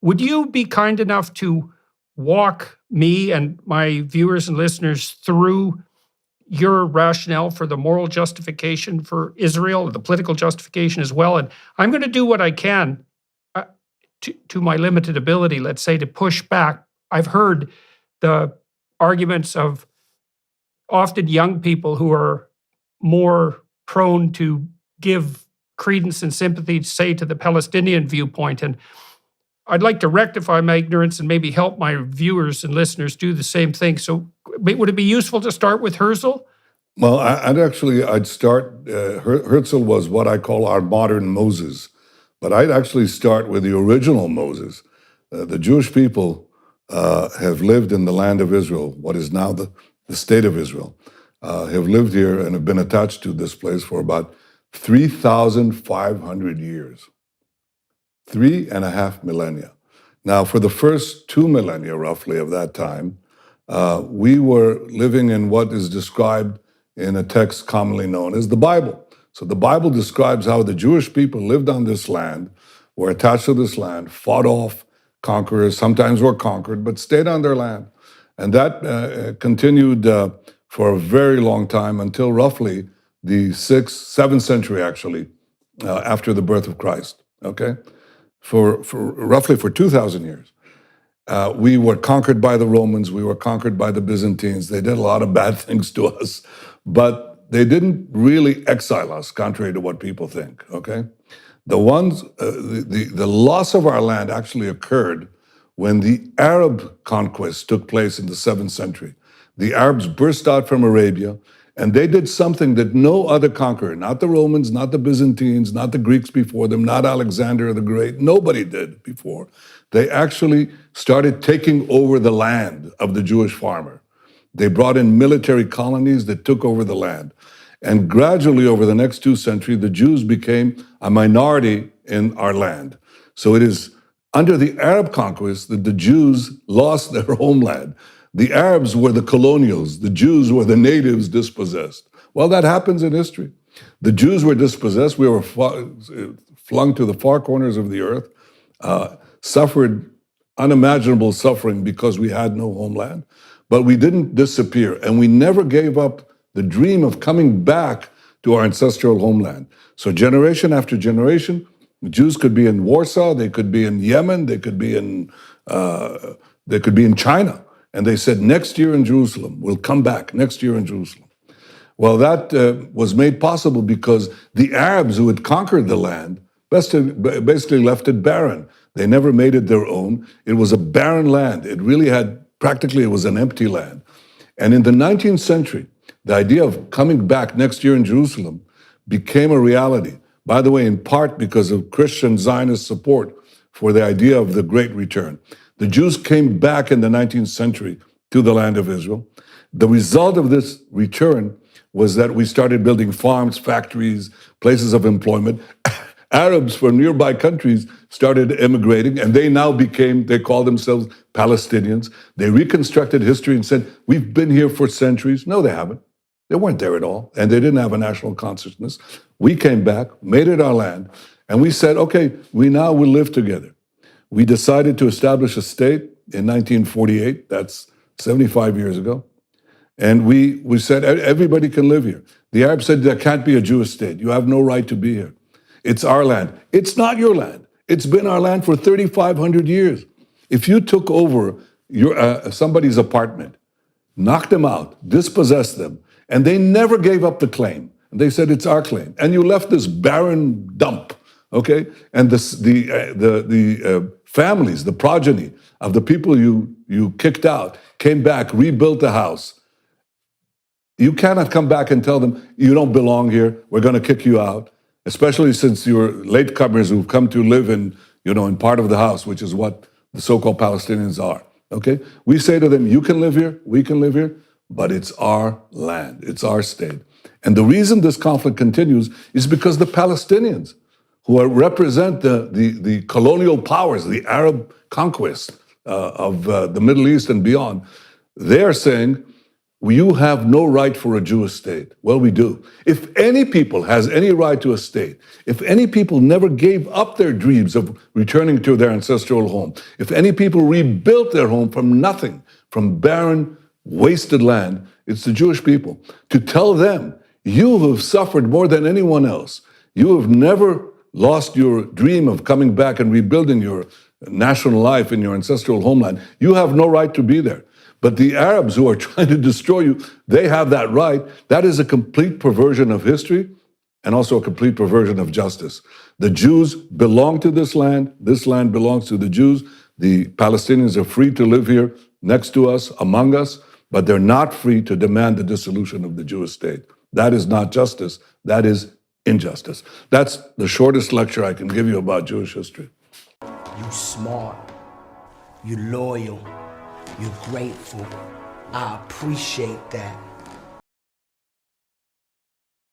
Would you be kind enough to walk me and my viewers and listeners through your rationale for the moral justification for Israel, the political justification as well? And I'm going to do what I can to my limited ability, let's say, to push back. I've heard the arguments of often young people who are more prone to give credence and sympathy, say, to the Palestinian viewpoint. And I'd like to rectify my ignorance and maybe help my viewers and listeners do the same thing. So would it be useful to start with Herzl? Well, I'd start, Herzl was what I call our modern Moses, but I'd actually start with the original Moses. The Jewish people have lived in the land of Israel, what is now the state of Israel, have lived here and have been attached to this place for about 3,500 years. 3.5 millennia. Now, for the first 2 millennia, roughly, of that time, we were living in what is described in a text commonly known as the Bible. So the Bible describes how the Jewish people lived on this land, were attached to this land, fought off conquerors, sometimes were conquered, but stayed on their land. And that continued for a very long time until roughly the 7th century, actually, after the birth of Christ, okay? For roughly 2,000 years. We were conquered by the Romans, we were conquered by the Byzantines. They did a lot of bad things to us, but they didn't really exile us, contrary to what people think, okay? The loss of our land actually occurred when the Arab conquest took place in the 7th century. The Arabs burst out from Arabia, and they did something that no other conqueror, not the Romans, not the Byzantines, not the Greeks before them, not Alexander the Great, nobody did before. They actually started taking over the land of the Jewish farmer. They brought in military colonies that took over the land. And gradually, over the next 2 centuries, the Jews became a minority in our land. So it is under the Arab conquest that the Jews lost their homeland. The Arabs were the colonials. The Jews were the natives dispossessed. Well, that happens in history. The Jews were dispossessed. We were flung to the far corners of the earth, suffered unimaginable suffering because we had no homeland. But we didn't disappear, and we never gave up the dream of coming back to our ancestral homeland. So generation after generation, the Jews could be in Warsaw, they could be in Yemen, they could be in China. And they said, next year in Jerusalem, we'll come back next year in Jerusalem. Well, that was made possible because the Arabs who had conquered the land basically left it barren. They never made it their own. It was a barren land. It really it was an empty land. And in the 19th century, the idea of coming back next year in Jerusalem became a reality. By the way, in part because of Christian Zionist support for the idea of the Great Return. The Jews came back in the 19th century to the land of Israel. The result of this return was that we started building farms, factories, places of employment. Arabs from nearby countries started immigrating, and they called themselves Palestinians. They reconstructed history and said, we've been here for centuries. No, they haven't. They weren't there at all, and they didn't have a national consciousness. We came back, made it our land, and we said, okay, we now will live together. We decided to establish a state in 1948, that's 75 years ago, and we said everybody can live here. The Arabs said there can't be a Jewish state. You have no right to be here. It's our land. It's not your land. It's been our land for 3,500 years. If you took over somebody's apartment, knocked them out, dispossessed them, and they never gave up the claim, they said it's our claim, and you left this barren dump, okay? And the families, the progeny of the people you kicked out, came back, rebuilt the house. You cannot come back and tell them, you don't belong here, we're gonna kick you out, especially since you're latecomers who've come to live in part of the house, which is what the so-called Palestinians are, okay? We say to them, you can live here, we can live here, but it's our land, it's our state. And the reason this conflict continues is because the Palestinians, who represent the colonial powers, the Arab conquest of the Middle East and beyond, they're saying, you have no right for a Jewish state. Well, we do. If any people has any right to a state, if any people never gave up their dreams of returning to their ancestral home, if any people rebuilt their home from nothing, from barren, wasted land, it's the Jewish people. To tell them, you have suffered more than anyone else. You have never lost your dream of coming back and rebuilding your national life in your ancestral homeland. You have no right to be there. But the Arabs who are trying to destroy you, they have that right. That is a complete perversion of history and also a complete perversion of justice. The Jews belong to this land. This land belongs to the Jews. The Palestinians are free to live here next to us, among us, but they're not free to demand the dissolution of the Jewish state. That is not justice. That is injustice. That's the shortest lecture I can give you about Jewish history. You smart, you loyal, you're grateful. I appreciate that.